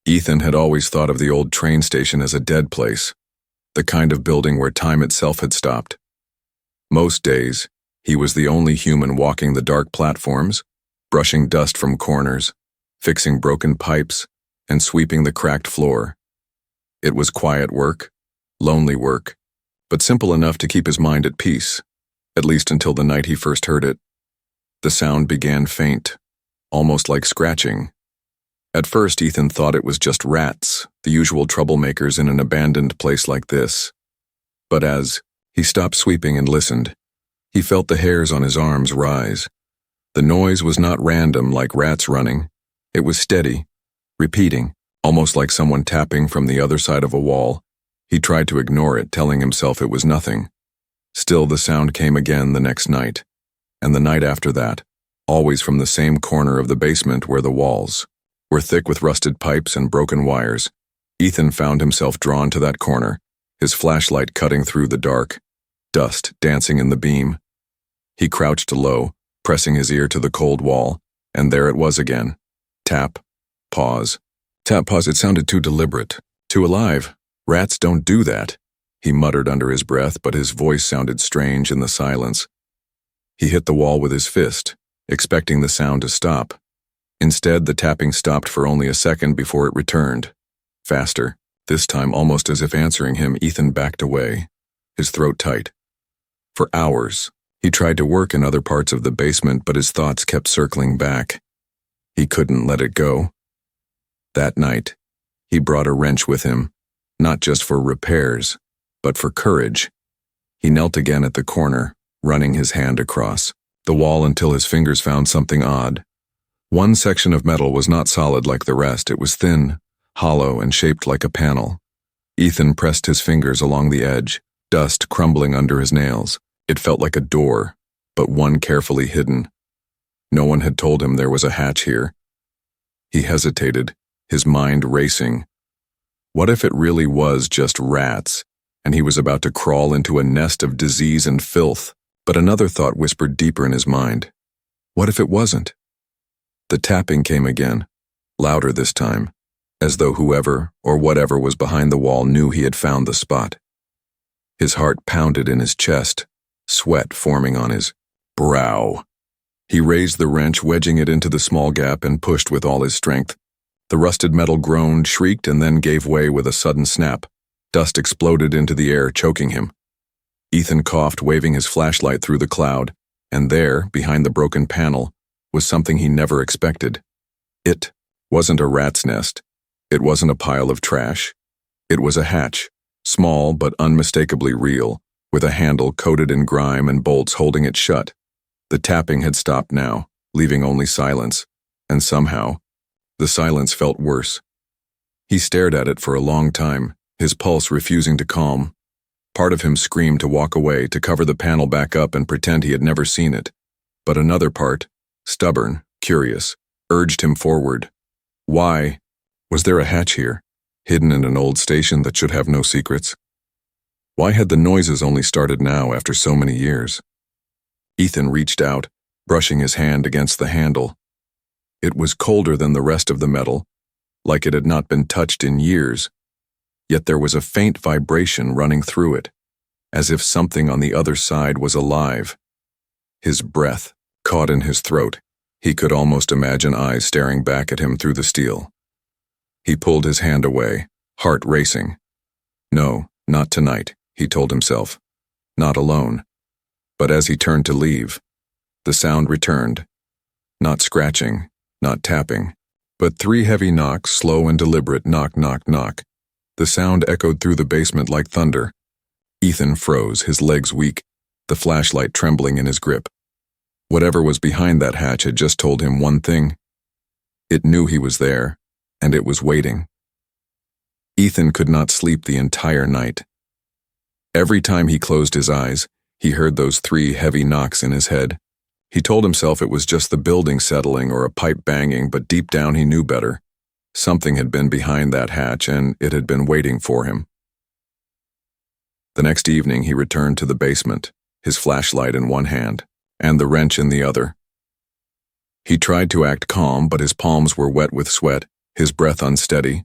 Ethan had always thought of the old train station as a dead place, the kind of building where time itself had stopped. Most days, he was the only human walking the dark platforms, brushing dust from corners, fixing broken pipes, and sweeping the cracked floor. It was quiet work, lonely work, but simple enough to keep his mind at peace, at least until the night he first heard it. The sound began faint, almost like scratching. At first, Ethan thought it was just rats, the usual troublemakers in an abandoned place like this. But as he stopped sweeping and listened, he felt the hairs on his arms rise. The noise was not random like rats running. It was steady, repeating, almost like someone tapping from the other side of a wall. He tried to ignore it, telling himself it was nothing. Still, the sound came again the next night, and the night after that, always from the same corner of the basement where the walls were thick with rusted pipes and broken wires. Ethan found himself drawn to that corner, his flashlight cutting through the dark, dust dancing in the beam. He crouched low, pressing his ear to the cold wall, and there it was again. Tap, pause. Tap, pause. It sounded too deliberate, too alive. Rats don't do that, he muttered under his breath, but his voice sounded strange in the silence. He hit the wall with his fist, expecting the sound to stop. Instead, the tapping stopped for only a second before it returned. Faster, this time almost as if answering him. Ethan backed away, his throat tight. For hours, he tried to work in other parts of the basement, but his thoughts kept circling back. He couldn't let it go. That night, he brought a wrench with him, not just for repairs, but for courage. He knelt again at the corner, running his hand across the wall until his fingers found something odd. One section of metal was not solid like the rest. It was thin, hollow, and shaped like a panel. Ethan pressed his fingers along the edge, dust crumbling under his nails. It felt like a door, but one carefully hidden. No one had told him there was a hatch here. He hesitated, his mind racing. What if it really was just rats, and he was about to crawl into a nest of disease and filth? But another thought whispered deeper in his mind. What if it wasn't? The tapping came again, louder this time, as though whoever or whatever was behind the wall knew he had found the spot. His heart pounded in his chest, sweat forming on his brow. He raised the wrench, wedging it into the small gap, and pushed with all his strength. The rusted metal groaned, shrieked, and then gave way with a sudden snap. Dust exploded into the air, choking him. Ethan coughed, waving his flashlight through the cloud, and there, behind the broken panel, was something he never expected. It wasn't a rat's nest. It wasn't a pile of trash. It was a hatch, small but unmistakably real, with a handle coated in grime and bolts holding it shut. The tapping had stopped now, leaving only silence, and somehow, the silence felt worse. He stared at it for a long time, his pulse refusing to calm. Part of him screamed to walk away, to cover the panel back up and pretend he had never seen it. But another part, stubborn, curious, urged him forward. Why? Was there a hatch here, hidden in an old station that should have no secrets? Why had the noises only started now after so many years? Ethan reached out, brushing his hand against the handle. It was colder than the rest of the metal, like it had not been touched in years. Yet there was a faint vibration running through it, as if something on the other side was alive. His breath caught in his throat. He could almost imagine eyes staring back at him through the steel. He pulled his hand away, heart racing. No, not tonight, he told himself. Not alone. But as he turned to leave, the sound returned. Not scratching, not tapping, but 3 heavy knocks, slow and deliberate. Knock, knock, knock. The sound echoed through the basement like thunder. Ethan froze, his legs weak, the flashlight trembling in his grip. Whatever was behind that hatch had just told him one thing. It knew he was there, and it was waiting. Ethan could not sleep the entire night. Every time he closed his eyes, he heard those 3 heavy knocks in his head. He told himself it was just the building settling or a pipe banging, but deep down he knew better. Something had been behind that hatch, and it had been waiting for him. The next evening he returned to the basement, his flashlight in one hand, and the wrench in the other. He tried to act calm, but his palms were wet with sweat, his breath unsteady.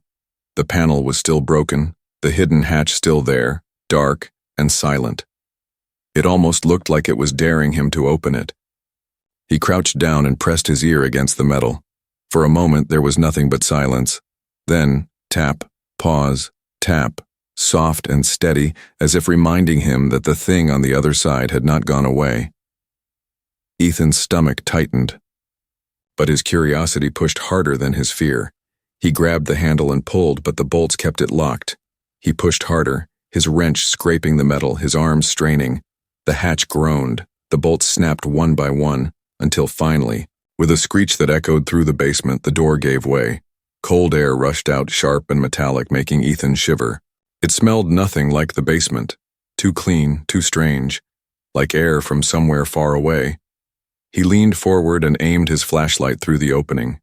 The panel was still broken, the hidden hatch still there, dark and silent. It almost looked like it was daring him to open it. He crouched down and pressed his ear against the metal. For a moment there was nothing but silence. Then, tap, pause, tap, soft and steady, as if reminding him that the thing on the other side had not gone away. Ethan's stomach tightened, but his curiosity pushed harder than his fear. He grabbed the handle and pulled, but the bolts kept it locked. He pushed harder, his wrench scraping the metal, his arms straining. The hatch groaned, the bolts snapped one by one, until finally, with a screech that echoed through the basement, the door gave way. Cold air rushed out, sharp and metallic, making Ethan shiver. It smelled nothing like the basement. Too clean, too strange, like air from somewhere far away. He leaned forward and aimed his flashlight through the opening.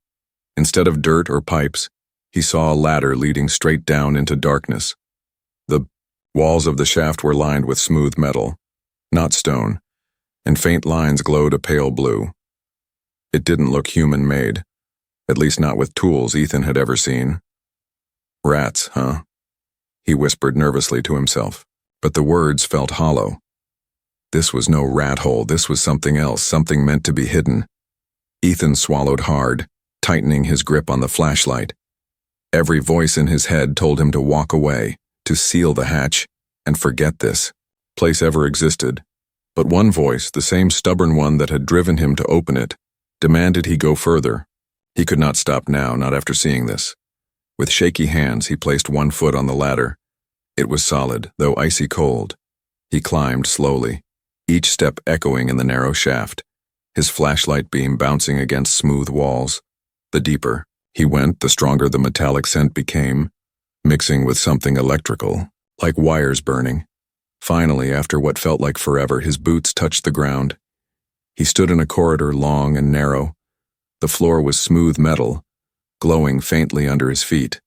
Instead of dirt or pipes, he saw a ladder leading straight down into darkness. The walls of the shaft were lined with smooth metal, not stone, and faint lines glowed a pale blue. It didn't look human-made, at least not with tools Ethan had ever seen. Rats, huh? He whispered nervously to himself, but the words felt hollow. This was no rat hole, this was something else, something meant to be hidden. Ethan swallowed hard, tightening his grip on the flashlight. Every voice in his head told him to walk away, to seal the hatch, and forget this place ever existed. But one voice, the same stubborn one that had driven him to open it, demanded he go further. He could not stop now, not after seeing this. With shaky hands, he placed one foot on the ladder. It was solid, though icy cold. He climbed slowly, each step echoing in the narrow shaft, his flashlight beam bouncing against smooth walls. The deeper he went, the stronger the metallic scent became, mixing with something electrical, like wires burning. Finally, after what felt like forever, his boots touched the ground. He stood in a corridor long and narrow. The floor was smooth metal, glowing faintly under his feet.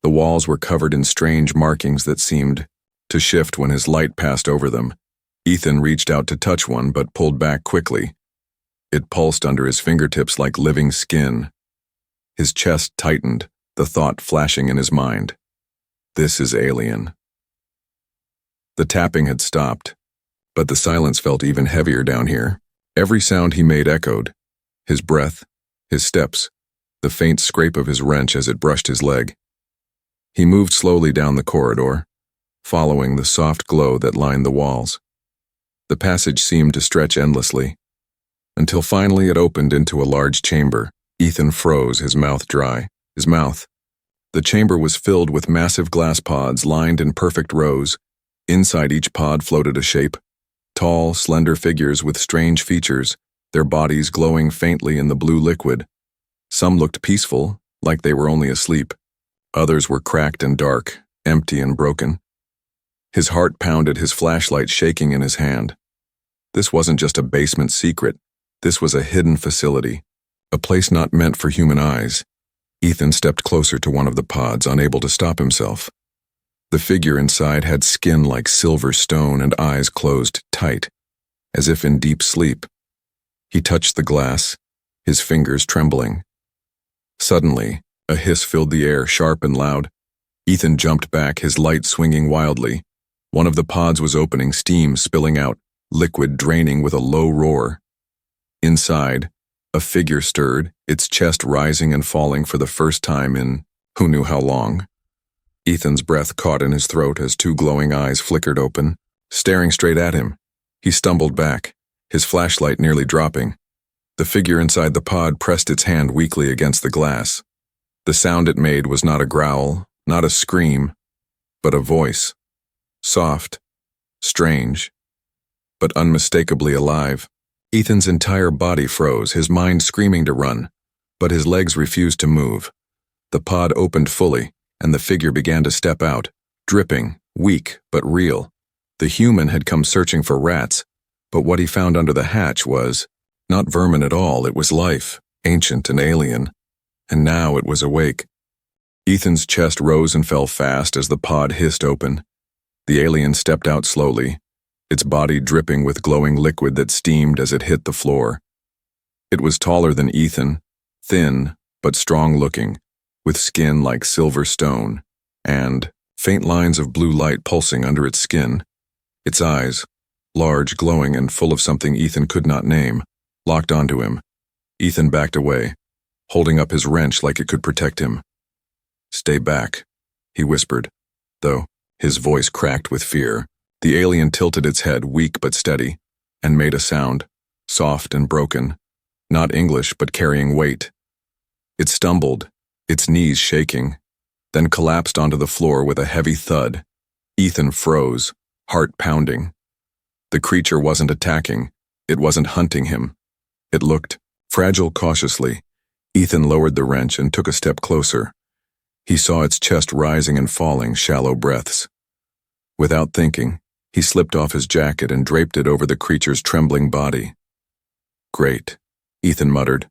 The walls were covered in strange markings that seemed to shift when his light passed over them. Ethan reached out to touch one, but pulled back quickly. It pulsed under his fingertips like living skin. His chest tightened, the thought flashing in his mind. This is alien. The tapping had stopped, but the silence felt even heavier down here. Every sound he made echoed. His breath, his steps, the faint scrape of his wrench as it brushed his leg. He moved slowly down the corridor, following the soft glow that lined the walls. The passage seemed to stretch endlessly, until finally it opened into a large chamber. Ethan froze, his mouth dry. The chamber was filled with massive glass pods lined in perfect rows. Inside each pod floated a shape. Tall, slender figures with strange features, their bodies glowing faintly in the blue liquid. Some looked peaceful, like they were only asleep. Others were cracked and dark, empty and broken. His heart pounded, his flashlight shaking in his hand. This wasn't just a basement secret. This was a hidden facility, a place not meant for human eyes. Ethan stepped closer to one of the pods, unable to stop himself. The figure inside had skin like silver stone and eyes closed tight, as if in deep sleep. He touched the glass, his fingers trembling. Suddenly, a hiss filled the air, sharp and loud. Ethan jumped back, his light swinging wildly. One of the pods was opening, steam spilling out, liquid draining with a low roar. Inside, a figure stirred, its chest rising and falling for the first time in who knew how long. Ethan's breath caught in his throat as two glowing eyes flickered open, staring straight at him. He stumbled back, his flashlight nearly dropping. The figure inside the pod pressed its hand weakly against the glass. The sound it made was not a growl, not a scream, but a voice. Soft, strange, but unmistakably alive. Ethan's entire body froze, his mind screaming to run, but his legs refused to move. The pod opened fully, and the figure began to step out, dripping, weak but real. The human had come searching for rats, but what he found under the hatch was not vermin at all. It was life, ancient and alien, and now it was awake. Ethan's chest rose and fell fast as the pod hissed open. The alien stepped out slowly, its body dripping with glowing liquid that steamed as it hit the floor. It was taller than Ethan, thin but strong-looking, with skin like silver stone, and faint lines of blue light pulsing under its skin. Its eyes, large, glowing, and full of something Ethan could not name, locked onto him. Ethan backed away, holding up his wrench like it could protect him. "Stay back," he whispered, though his voice cracked with fear. The alien tilted its head, weak but steady, and made a sound, soft and broken, not English but carrying weight. It stumbled, its knees shaking, then collapsed onto the floor with a heavy thud. Ethan froze, heart pounding. The creature wasn't attacking, it wasn't hunting him. It looked fragile cautiously. Ethan lowered the wrench and took a step closer. He saw its chest rising and falling, shallow breaths. Without thinking, he slipped off his jacket and draped it over the creature's trembling body. "Great," Ethan muttered.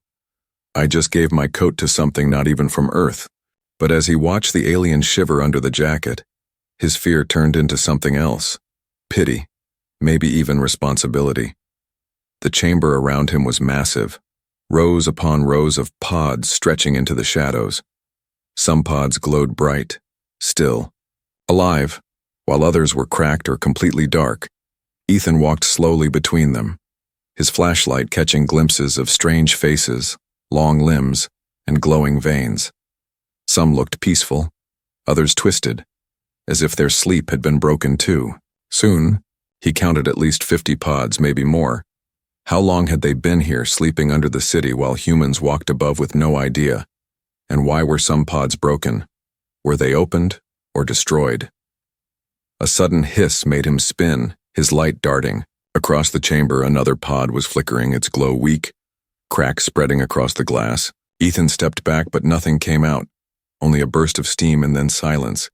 "I just gave my coat to something not even from Earth." But as he watched the alien shiver under the jacket, his fear turned into something else. Pity, maybe even responsibility. The chamber around him was massive, rows upon rows of pods stretching into the shadows. Some pods glowed bright, still, alive, while others were cracked or completely dark. Ethan walked slowly between them, his flashlight catching glimpses of strange faces, long limbs, and glowing veins. Some looked peaceful, others twisted, as if their sleep had been broken too. Soon, he counted at least 50 pods, maybe more. How long had they been here, sleeping under the city while humans walked above with no idea? And why were some pods broken? Were they opened or destroyed? A sudden hiss made him spin, his light darting. Across the chamber, another pod was flickering, its glow weak, cracks spreading across the glass. Ethan stepped back, but nothing came out, only a burst of steam and then silence.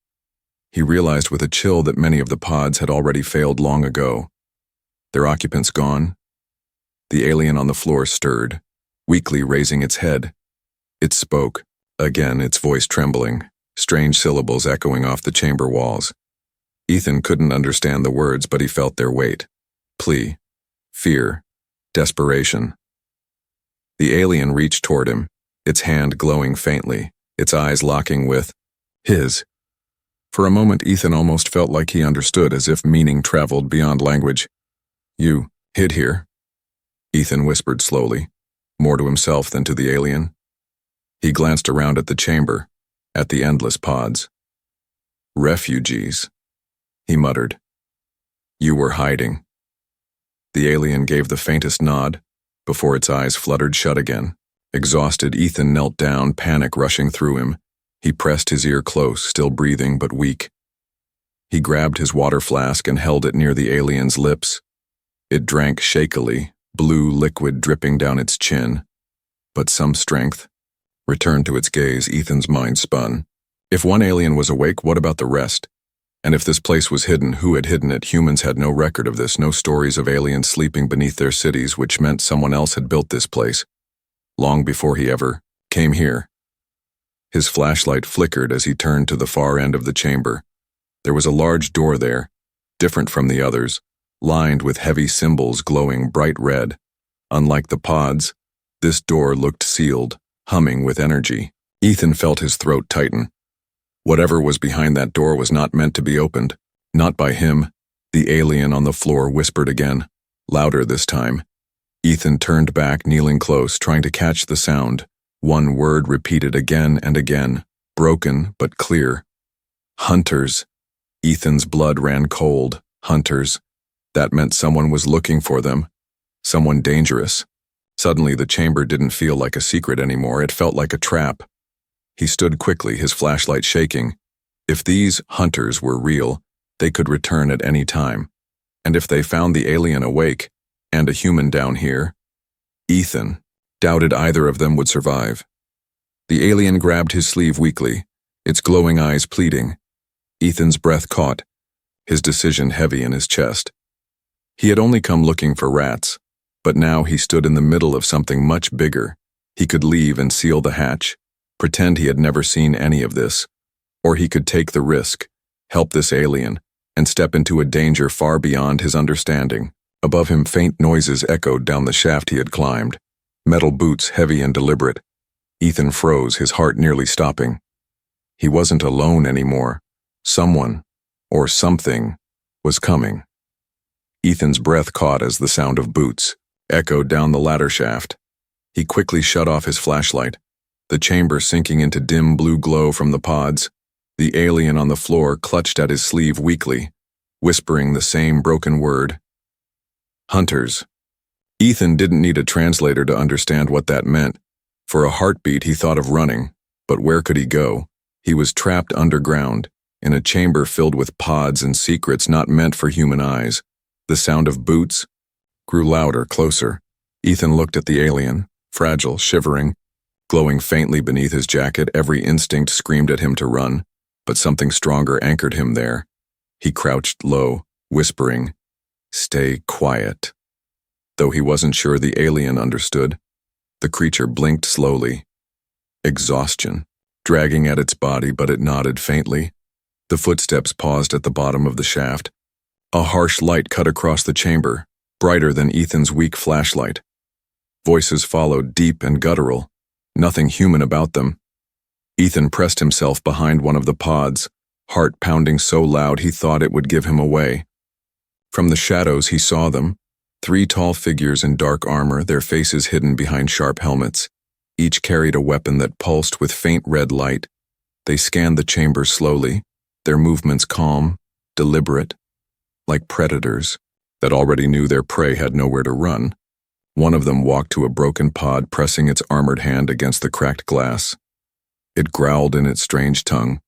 He realized with a chill that many of the pods had already failed long ago. Their occupants gone. The alien on the floor stirred, weakly raising its head. It spoke, again, its voice trembling, strange syllables echoing off the chamber walls. Ethan couldn't understand the words, but he felt their weight. Plea, fear, desperation. The alien reached toward him, its hand glowing faintly, its eyes locking with his. For a moment, Ethan almost felt like he understood, as if meaning traveled beyond language. "You hid here?" Ethan whispered slowly, more to himself than to the alien. He glanced around at the chamber, at the endless pods. "Refugees," he muttered. "You were hiding." The alien gave the faintest nod, before its eyes fluttered shut again. Exhausted, Ethan knelt down, panic rushing through him. He pressed his ear close, still breathing but weak. He grabbed his water flask and held it near the alien's lips. It drank shakily, blue liquid dripping down its chin. But some strength returned to its gaze. Ethan's mind spun. If one alien was awake, what about the rest? And if this place was hidden, who had hidden it? Humans had no record of this, no stories of aliens sleeping beneath their cities, which meant someone else had built this place, long before he ever came here. His flashlight flickered as he turned to the far end of the chamber. There was a large door there, different from the others, lined with heavy symbols glowing bright red. Unlike the pods, this door looked sealed, humming with energy. Ethan felt his throat tighten. Whatever was behind that door was not meant to be opened. Not by him. The alien on the floor whispered again, louder this time. Ethan turned back, kneeling close, trying to catch the sound. One word repeated again and again, broken but clear. Hunters. Ethan's blood ran cold. Hunters. That meant someone was looking for them. Someone dangerous. Suddenly the chamber didn't feel like a secret anymore, it felt like a trap. He stood quickly, his flashlight shaking. If these hunters were real, they could return at any time. And if they found the alien awake, and a human down here, Ethan doubted either of them would survive. The alien grabbed his sleeve weakly, its glowing eyes pleading. Ethan's breath caught, his decision heavy in his chest. He had only come looking for rats, but now he stood in the middle of something much bigger. He could leave and seal the hatch, pretend he had never seen any of this, or he could take the risk, help this alien, and step into a danger far beyond his understanding. Above him, faint noises echoed down the shaft he had climbed, metal boots heavy and deliberate. Ethan froze, his heart nearly stopping. He wasn't alone anymore. Someone, or something, was coming. Ethan's breath caught as the sound of boots echoed down the ladder shaft. He quickly shut off his flashlight, the chamber sinking into dim blue glow from the pods. The alien on the floor clutched at his sleeve weakly, whispering the same broken word. Hunters. Ethan didn't need a translator to understand what that meant. For a heartbeat he thought of running, but where could he go? He was trapped underground, in a chamber filled with pods and secrets not meant for human eyes. The sound of boots grew louder, closer. Ethan looked at the alien, fragile, shivering, glowing faintly beneath his jacket. Every instinct screamed at him to run, but something stronger anchored him there. He crouched low, whispering, "Stay quiet." Though he wasn't sure the alien understood, the creature blinked slowly. Exhaustion, dragging at its body, but it nodded faintly. The footsteps paused at the bottom of the shaft. A harsh light cut across the chamber, brighter than Ethan's weak flashlight. Voices followed, deep and guttural, nothing human about them. Ethan pressed himself behind one of the pods, heart pounding so loud he thought it would give him away. From the shadows he saw them, 3 tall figures in dark armor, their faces hidden behind sharp helmets. Each carried a weapon that pulsed with faint red light. They scanned the chamber slowly, their movements calm, deliberate, like predators that already knew their prey had nowhere to run. One of them walked to a broken pod, pressing its armored hand against the cracked glass. It growled in its strange tongue.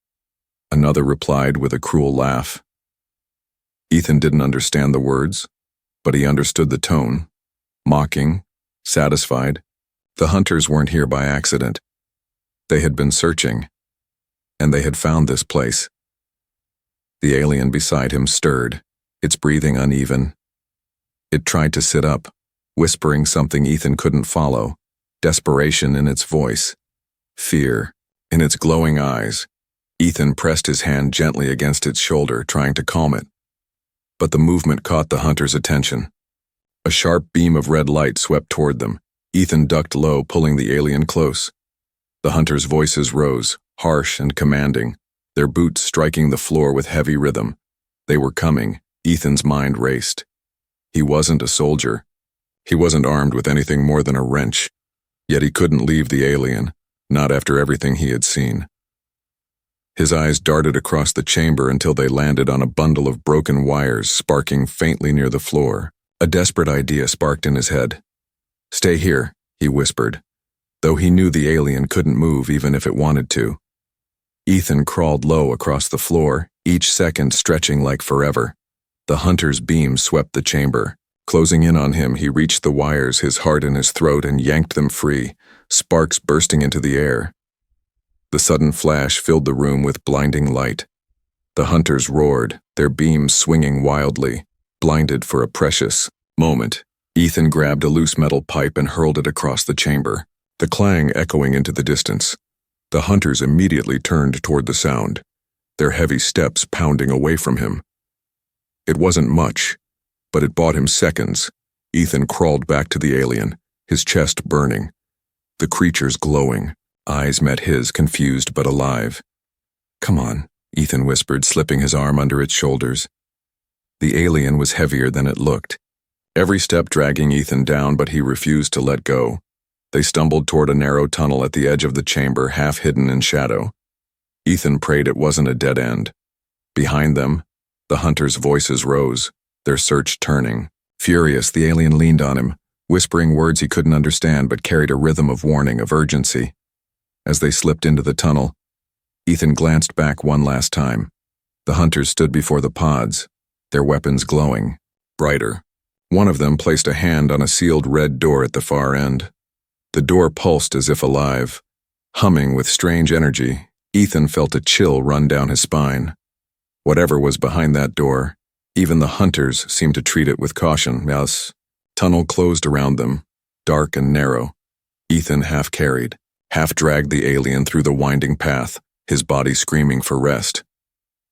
Another replied with a cruel laugh. Ethan didn't understand the words, but he understood the tone. Mocking, satisfied. The hunters weren't here by accident. They had been searching, and they had found this place. The alien beside him stirred, its breathing uneven. It tried to sit up, whispering something Ethan couldn't follow, desperation in its voice, fear in its glowing eyes. Ethan pressed his hand gently against its shoulder, trying to calm it. But the movement caught the hunter's attention. A sharp beam of red light swept toward them. Ethan ducked low, pulling the alien close. The hunters' voices rose, harsh and commanding, their boots striking the floor with heavy rhythm. They were coming. Ethan's mind raced. He wasn't a soldier. He wasn't armed with anything more than a wrench. Yet he couldn't leave the alien, not after everything he had seen. His eyes darted across the chamber until they landed on a bundle of broken wires sparking faintly near the floor. A desperate idea sparked in his head. "Stay here," he whispered, though he knew the alien couldn't move even if it wanted to. Ethan crawled low across the floor, each second stretching like forever. The hunter's beam swept the chamber. Closing in on him, he reached the wires, his heart in his throat, and yanked them free, sparks bursting into the air. The sudden flash filled the room with blinding light. The hunters roared, their beams swinging wildly, blinded for a precious moment. Ethan grabbed a loose metal pipe and hurled it across the chamber, the clang echoing into the distance. The hunters immediately turned toward the sound, their heavy steps pounding away from him. It wasn't much, but it bought him seconds. Ethan crawled back to the alien, his chest burning. The creature's glowing. Eyes met his, confused but alive. "Come on," Ethan whispered, slipping his arm under its shoulders. The alien was heavier than it looked, every step dragging Ethan down, but he refused to let go. They stumbled toward a narrow tunnel at the edge of the chamber, half hidden in shadow. Ethan prayed it wasn't a dead end. Behind them, the hunters' voices rose, their search turning. Furious, the alien leaned on him, whispering words he couldn't understand but carried a rhythm of warning, of urgency. As they slipped into the tunnel, Ethan glanced back one last time. The hunters stood before the pods, their weapons glowing, brighter. One of them placed a hand on a sealed red door at the far end. The door pulsed as if alive. Humming with strange energy, Ethan felt a chill run down his spine. Whatever was behind that door, even the hunters seemed to treat it with caution. As tunnel closed around them, dark and narrow, Ethan half carried, half dragged the alien through the winding path, his body screaming for rest.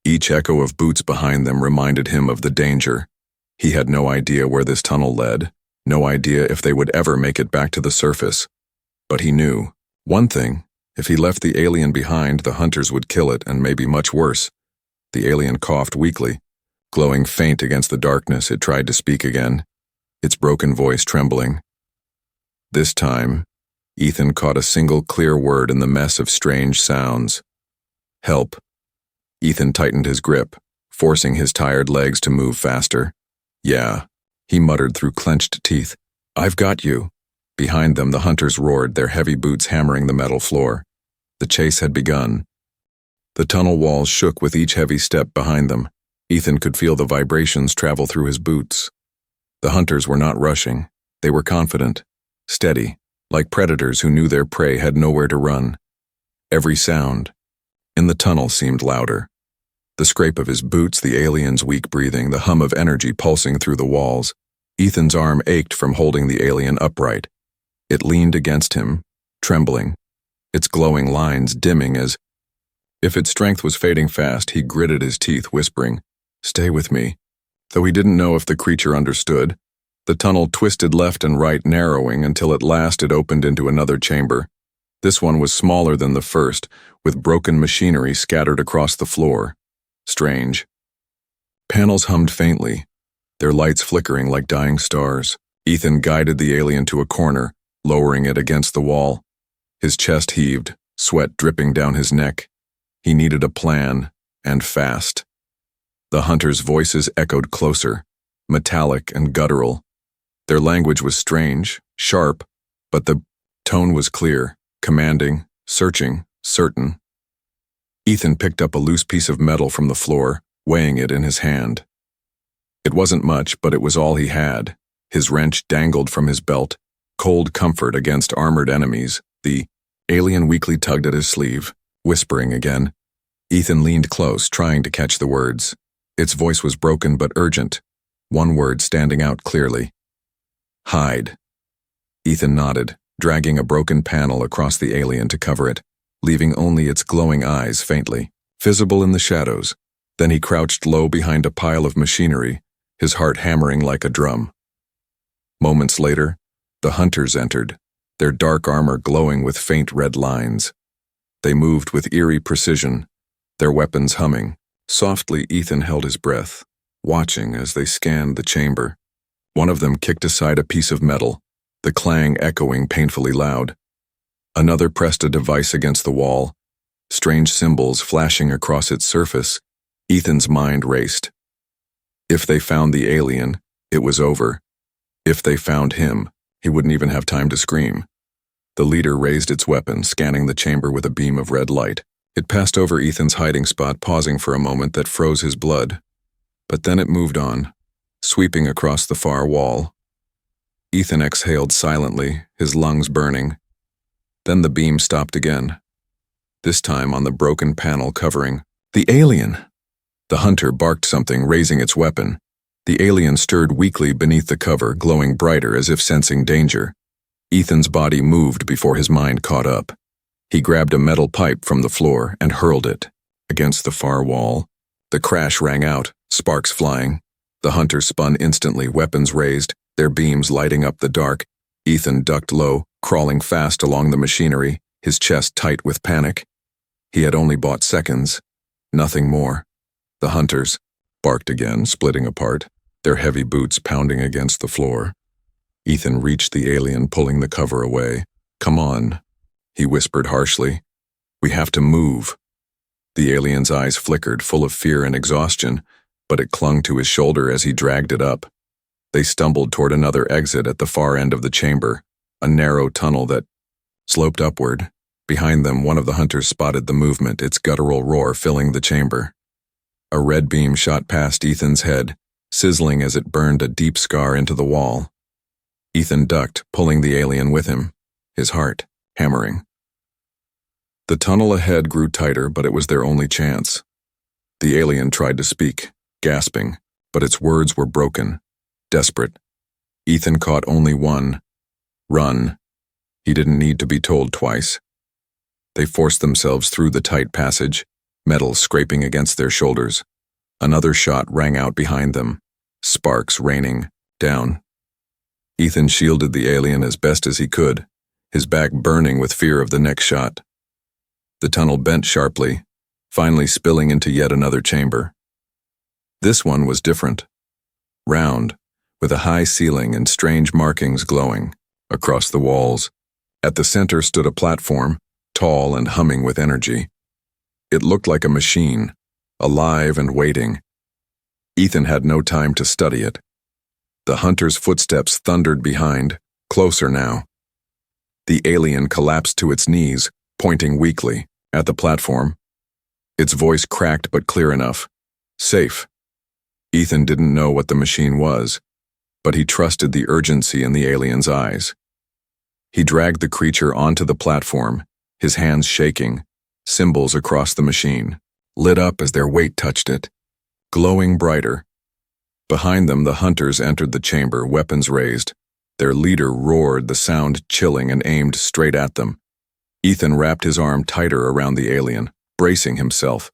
Each echo of boots behind them reminded him of the danger. He had no idea where this tunnel led, no idea if they would ever make it back to the surface. But he knew one thing: If he left the alien behind, the hunters would kill it, and maybe much worse. The alien coughed weakly. Glowing faint against the darkness, it tried to speak again, its broken voice trembling. This time, Ethan caught a single clear word in the mess of strange sounds. Help. Ethan tightened his grip, forcing his tired legs to move faster. Yeah, he muttered through clenched teeth. I've got you. Behind them, the hunters roared, their heavy boots hammering the metal floor. The chase had begun. The tunnel walls shook with each heavy step behind them. Ethan could feel the vibrations travel through his boots. The hunters were not rushing. They were confident, steady, like predators who knew their prey had nowhere to run. Every sound in the tunnel seemed louder. The scrape of his boots, the alien's weak breathing, the hum of energy pulsing through the walls. Ethan's arm ached from holding the alien upright. It leaned against him, trembling, its glowing lines dimming as if its strength was fading fast. He gritted his teeth, whispering, "Stay with me." Though he didn't know if the creature understood, the tunnel twisted left and right, narrowing until at last it opened into another chamber. This one was smaller than the first, with broken machinery scattered across the floor. Strange. Panels hummed faintly, their lights flickering like dying stars. Ethan guided the alien to a corner, lowering it against the wall. His chest heaved, sweat dripping down his neck. He needed a plan, and fast. The hunters' voices echoed closer, metallic and guttural. Their language was strange, sharp, but the tone was clear, commanding, searching, certain. Ethan picked up a loose piece of metal from the floor, weighing it in his hand. It wasn't much, but it was all he had. His wrench dangled from his belt, cold comfort against armored enemies. The alien weakly tugged at his sleeve, whispering again. Ethan leaned close, trying to catch the words. Its voice was broken but urgent, one word standing out clearly. Hide. Ethan nodded, dragging a broken panel across the alien to cover it, leaving only its glowing eyes faintly visible in the shadows. Then he crouched low behind a pile of machinery, his heart hammering like a drum. Moments later, the hunters entered, their dark armor glowing with faint red lines. They moved with eerie precision, their weapons humming. Softly, Ethan held his breath, watching as they scanned the chamber. One of them kicked aside a piece of metal, the clang echoing painfully loud. Another pressed a device against the wall, strange symbols flashing across its surface. Ethan's mind raced. If they found the alien, it was over. If they found him, he wouldn't even have time to scream. The leader raised its weapon, scanning the chamber with a beam of red light. It passed over Ethan's hiding spot, pausing for a moment that froze his blood. But then it moved on, sweeping across the far wall. Ethan exhaled silently, his lungs burning. Then the beam stopped again, this time on the broken panel covering the alien. The hunter barked something, raising its weapon. The alien stirred weakly beneath the cover, glowing brighter as if sensing danger. Ethan's body moved before his mind caught up. He grabbed a metal pipe from the floor and hurled it against the far wall. The crash rang out, sparks flying. The hunters spun instantly, weapons raised, their beams lighting up the dark. Ethan ducked low, crawling fast along the machinery, his chest tight with panic. He had only bought seconds, nothing more. The hunters barked again, splitting apart, their heavy boots pounding against the floor. Ethan reached the alien, pulling the cover away. "Come on," he whispered harshly. "We have to move." The alien's eyes flickered, full of fear and exhaustion, but it clung to his shoulder as he dragged it up. They stumbled toward another exit at the far end of the chamber, a narrow tunnel that sloped upward. Behind them, one of the hunters spotted the movement, its guttural roar filling the chamber. A red beam shot past Ethan's head, sizzling as it burned a deep scar into the wall. Ethan ducked, pulling the alien with him, his heart hammering. The tunnel ahead grew tighter, but it was their only chance. The alien tried to speak, gasping, but its words were broken, desperate. Ethan caught only one. Run. He didn't need to be told twice. They forced themselves through the tight passage, metal scraping against their shoulders. Another shot rang out behind them, sparks raining down. Ethan shielded the alien as best as he could, his back burning with fear of the next shot. The tunnel bent sharply, finally spilling into yet another chamber. This one was different. Round, with a high ceiling and strange markings glowing across the walls. At the center stood a platform, tall and humming with energy. It looked like a machine, alive and waiting. Ethan had no time to study it. The hunter's footsteps thundered behind, closer now. The alien collapsed to its knees, pointing weakly at the platform. Its voice cracked but clear enough. Safe. Ethan didn't know what the machine was, but he trusted the urgency in the alien's eyes. He dragged the creature onto the platform, his hands shaking, symbols across the machine, lit up as their weight touched it, glowing brighter. Behind them, the hunters entered the chamber, weapons raised. Their leader roared, the sound chilling, and aimed straight at them. Ethan wrapped his arm tighter around the alien, bracing himself.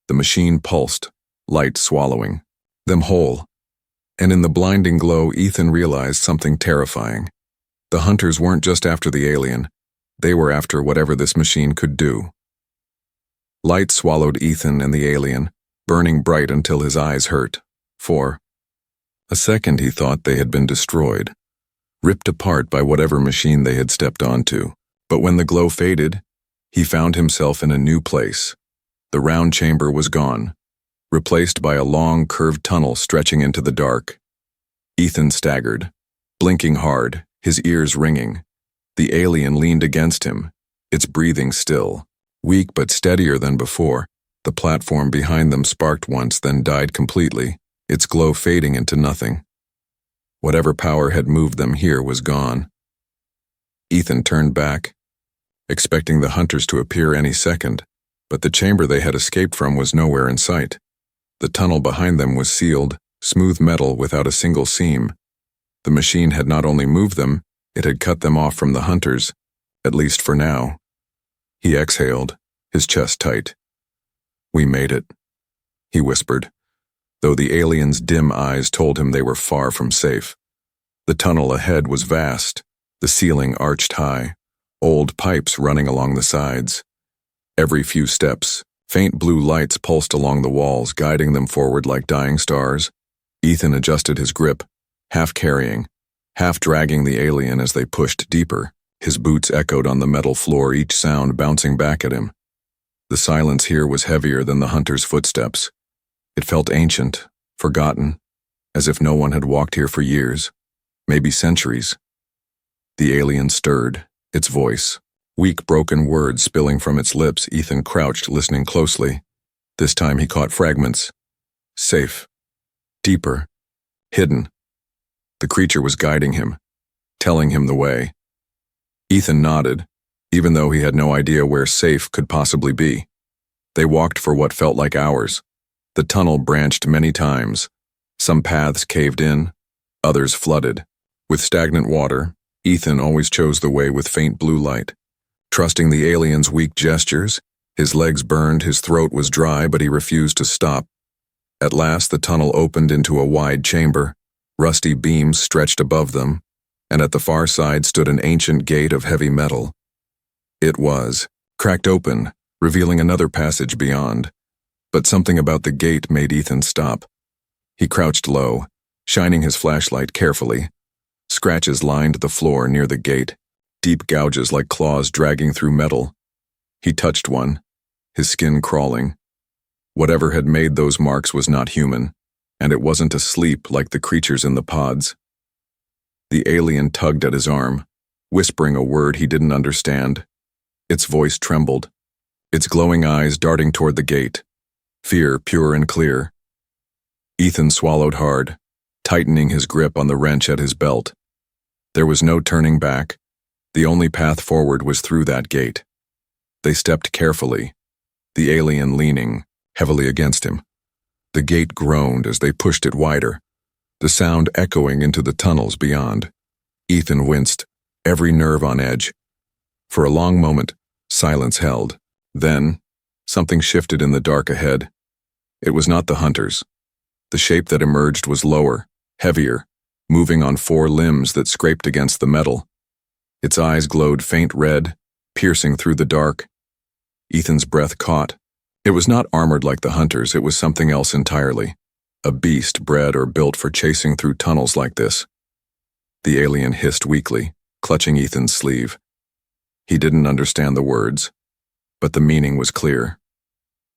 The machine pulsed, light swallowing them whole. And in the blinding glow, Ethan realized something terrifying. The hunters weren't just after the alien. They were after whatever this machine could do. Light swallowed Ethan and the alien, burning bright until his eyes hurt. For a second he thought they had been destroyed, ripped apart by whatever machine they had stepped onto. But when the glow faded, he found himself in a new place. The round chamber was gone, replaced by a long, curved tunnel stretching into the dark. Ethan staggered, blinking hard, his ears ringing. The alien leaned against him, its breathing still, weak but steadier than before. The platform behind them sparked once, then died completely, its glow fading into nothing. Whatever power had moved them here was gone. Ethan turned back, expecting the hunters to appear any second, but the chamber they had escaped from was nowhere in sight. The tunnel behind them was sealed, smooth metal without a single seam. The machine had not only moved them, it had cut them off from the hunters, at least for now. He exhaled, his chest tight. "We made it," he whispered, though the alien's dim eyes told him they were far from safe. The tunnel ahead was vast, the ceiling arched high, old pipes running along the sides. Every few steps, faint blue lights pulsed along the walls, guiding them forward like dying stars. Ethan adjusted his grip, half carrying, half dragging the alien as they pushed deeper. His boots echoed on the metal floor, each sound bouncing back at him. The silence here was heavier than the hunter's footsteps. It felt ancient, forgotten, as if no one had walked here for years, maybe centuries. The alien stirred, its voice, weak broken words spilling from its lips. Ethan crouched, listening closely. This time he caught fragments. Safe. Deeper. Hidden. The creature was guiding him, telling him the way. Ethan nodded, even though he had no idea where safe could possibly be. They walked for what felt like hours. The tunnel branched many times. Some paths caved in, others flooded. With stagnant water, Ethan always chose the way with faint blue light. Trusting the alien's weak gestures, his legs burned, his throat was dry, but he refused to stop. At last the tunnel opened into a wide chamber. Rusty beams stretched above them, and at the far side stood an ancient gate of heavy metal. It was cracked open, revealing another passage beyond. But something about the gate made Ethan stop. He crouched low, shining his flashlight carefully. Scratches lined the floor near the gate, deep gouges like claws dragging through metal. He touched one, his skin crawling. Whatever had made those marks was not human, and it wasn't asleep like the creatures in the pods. The alien tugged at his arm, whispering a word he didn't understand. Its voice trembled, its glowing eyes darting toward the gate, fear pure and clear. Ethan swallowed hard, tightening his grip on the wrench at his belt. There was no turning back. The only path forward was through that gate. They stepped carefully, the alien leaning heavily against him. The gate groaned as they pushed it wider, the sound echoing into the tunnels beyond. Ethan winced, every nerve on edge. For a long moment, silence held. Then, something shifted in the dark ahead. It was not the hunters. The shape that emerged was lower, heavier, moving on four limbs that scraped against the metal. Its eyes glowed faint red, piercing through the dark. Ethan's breath caught. It was not armored like the hunters, it was something else entirely. A beast bred or built for chasing through tunnels like this. The alien hissed weakly, clutching Ethan's sleeve. He didn't understand the words, but the meaning was clear.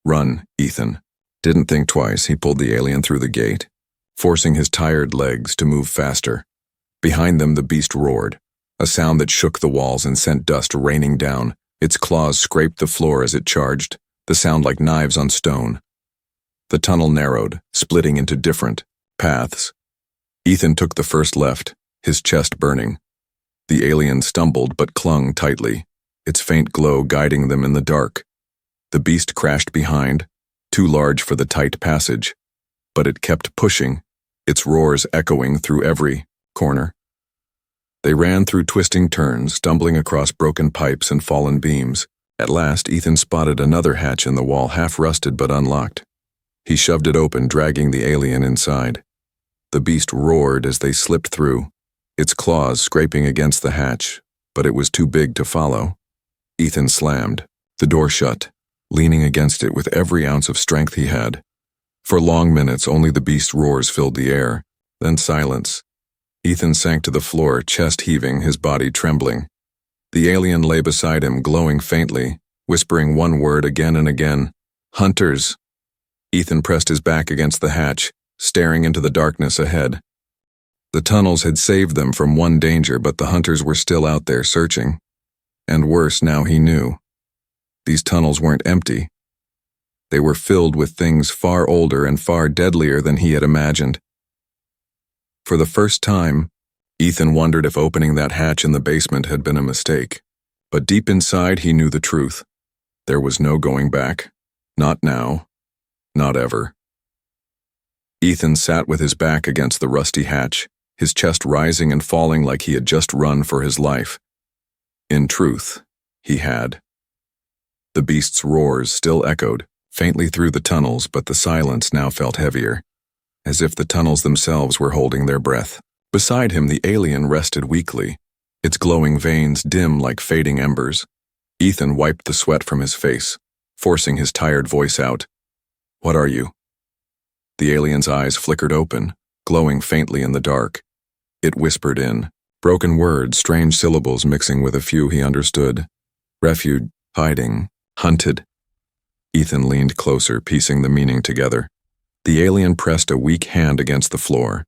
Run, Ethan. Didn't think twice, he pulled the alien through the gate, forcing his tired legs to move faster. Behind them, the beast roared, a sound that shook the walls and sent dust raining down. Its claws scraped the floor as it charged, the sound like knives on stone. The tunnel narrowed, splitting into different paths. Ethan took the first left, his chest burning. The alien stumbled but clung tightly, its faint glow guiding them in the dark. The beast crashed behind, too large for the tight passage, but it kept pushing, its roars echoing through every corner. They ran through twisting turns, stumbling across broken pipes and fallen beams. At last, Ethan spotted another hatch in the wall, half rusted but unlocked. He shoved it open, dragging the alien inside. The beast roared as they slipped through, its claws scraping against the hatch, but it was too big to follow. Ethan slammed, the door shut, leaning against it with every ounce of strength he had. For long minutes, only the beast's roars filled the air, then silence. Ethan sank to the floor, chest heaving, his body trembling. The alien lay beside him, glowing faintly, whispering one word again and again. Hunters. Ethan pressed his back against the hatch, staring into the darkness ahead. The tunnels had saved them from one danger, but the hunters were still out there searching. And worse, now he knew. These tunnels weren't empty. They were filled with things far older and far deadlier than he had imagined. For the first time, Ethan wondered if opening that hatch in the basement had been a mistake. But deep inside, he knew the truth. There was no going back. Not now. Not ever. Ethan sat with his back against the rusty hatch, his chest rising and falling like he had just run for his life. In truth, he had. The beast's roars still echoed, faintly through the tunnels, but the silence now felt heavier, as if the tunnels themselves were holding their breath. Beside him, the alien rested weakly, its glowing veins dim like fading embers. Ethan wiped the sweat from his face, forcing his tired voice out. What are you? The alien's eyes flickered open, glowing faintly in the dark. It whispered in, broken words, strange syllables mixing with a few he understood. Refuge, hiding, hunted. Ethan leaned closer, piecing the meaning together. The alien pressed a weak hand against the floor,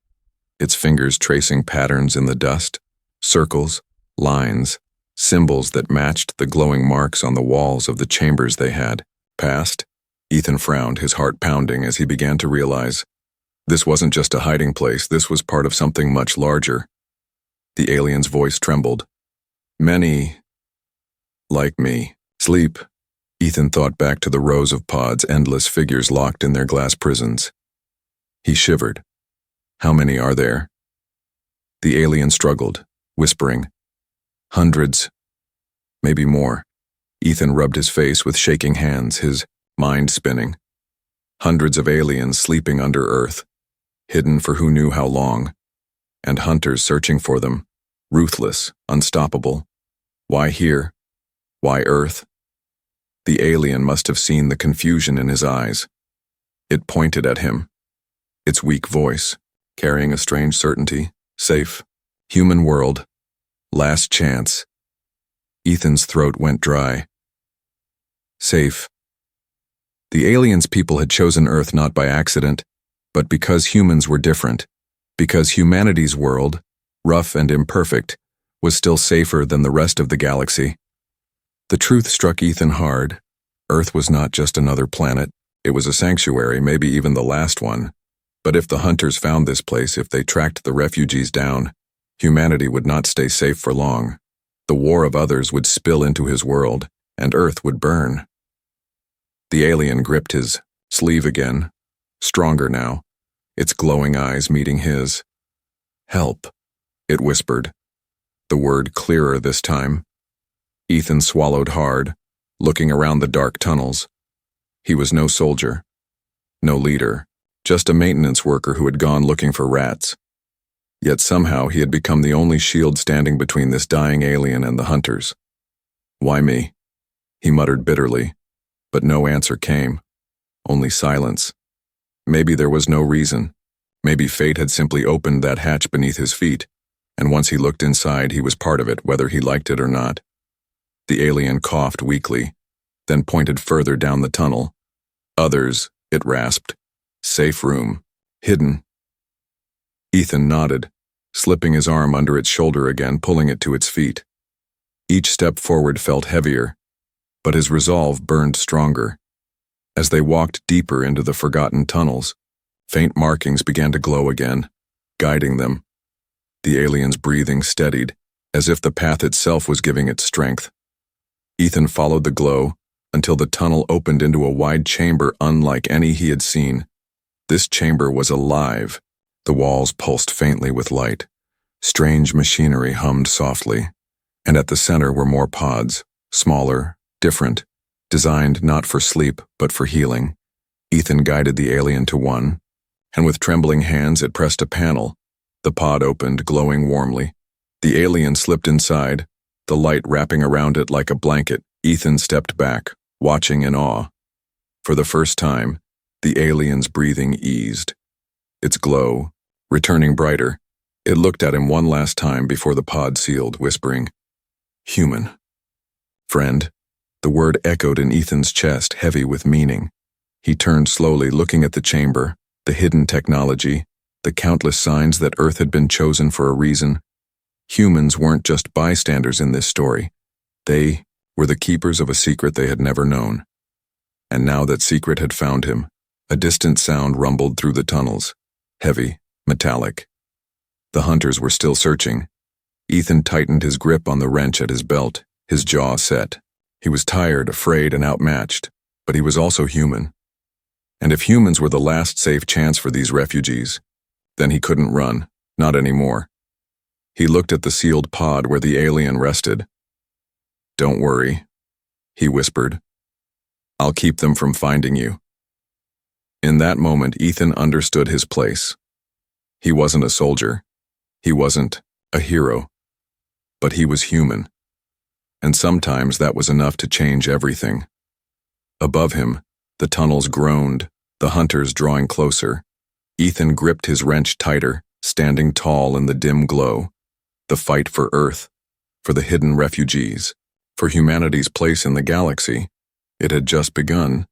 its fingers tracing patterns in the dust, circles, lines, symbols that matched the glowing marks on the walls of the chambers they had passed. Ethan frowned, his heart pounding as he began to realize this wasn't just a hiding place, this was part of something much larger. The alien's voice trembled. Many, like me, sleep. Ethan thought back to the rows of pods, endless figures locked in their glass prisons. He shivered. How many are there? The alien struggled, whispering. Hundreds. Maybe more. Ethan rubbed his face with shaking hands, his mind spinning. Hundreds of aliens sleeping under Earth, hidden for who knew how long, and hunters searching for them, ruthless, unstoppable. Why here? Why Earth? The alien must have seen the confusion in his eyes. It pointed at him, its weak voice, carrying a strange certainty. Safe. Human world. Last chance. Ethan's throat went dry. Safe. The aliens' people had chosen Earth not by accident, but because humans were different, because humanity's world, rough and imperfect, was still safer than the rest of the galaxy. The truth struck Ethan hard. Earth was not just another planet, it was a sanctuary, maybe even the last one. But if the hunters found this place, if they tracked the refugees down, humanity would not stay safe for long. The war of others would spill into his world, and Earth would burn. The alien gripped his sleeve again, stronger now, its glowing eyes meeting his. Help, it whispered, the word clearer this time. Ethan swallowed hard, looking around the dark tunnels. He was no soldier, no leader, just a maintenance worker who had gone looking for rats. Yet somehow he had become the only shield standing between this dying alien and the hunters. Why me? He muttered bitterly, But no answer came, only silence. Maybe there was no reason. Maybe fate had simply opened that hatch beneath his feet, and once he looked inside, he was part of it, whether he liked it or not. The alien coughed weakly, then pointed further down the tunnel. Others, it rasped. Safe room. Hidden. Ethan nodded, slipping his arm under its shoulder again, pulling it to its feet. Each step forward felt heavier, but his resolve burned stronger. As they walked deeper into the forgotten tunnels, faint markings began to glow again, guiding them. The alien's breathing steadied, as if the path itself was giving it strength. Ethan followed the glow until the tunnel opened into a wide chamber unlike any he had seen. This chamber was alive. The walls pulsed faintly with light. Strange machinery hummed softly, and at the center were more pods, smaller, different, designed not for sleep but for healing. Ethan guided the alien to one, and with trembling hands it pressed a panel. The pod opened, glowing warmly. The alien slipped inside, the light wrapping around it like a blanket. Ethan stepped back, watching in awe. For the first time, the alien's breathing eased. Its glow, returning brighter, it looked at him one last time before the pod sealed, whispering, "Human." "Friend." The word echoed in Ethan's chest, heavy with meaning. He turned slowly, looking at the chamber, the hidden technology, the countless signs that Earth had been chosen for a reason. Humans weren't just bystanders in this story. They were the keepers of a secret they had never known. And now that secret had found him, a distant sound rumbled through the tunnels, heavy, metallic. The hunters were still searching. Ethan tightened his grip on the wrench at his belt, his jaw set. He was tired, afraid, and outmatched, but he was also human. And if humans were the last safe chance for these refugees, then he couldn't run, not anymore. He looked at the sealed pod where the alien rested. "Don't worry," he whispered. "I'll keep them from finding you." In that moment, Ethan understood his place. He wasn't a soldier. He wasn't a hero. But he was human. And sometimes that was enough to change everything. Above him, the tunnels groaned, the hunters drawing closer. Ethan gripped his wrench tighter, standing tall in the dim glow. The fight for Earth, for the hidden refugees, for humanity's place in the galaxy, it had just begun.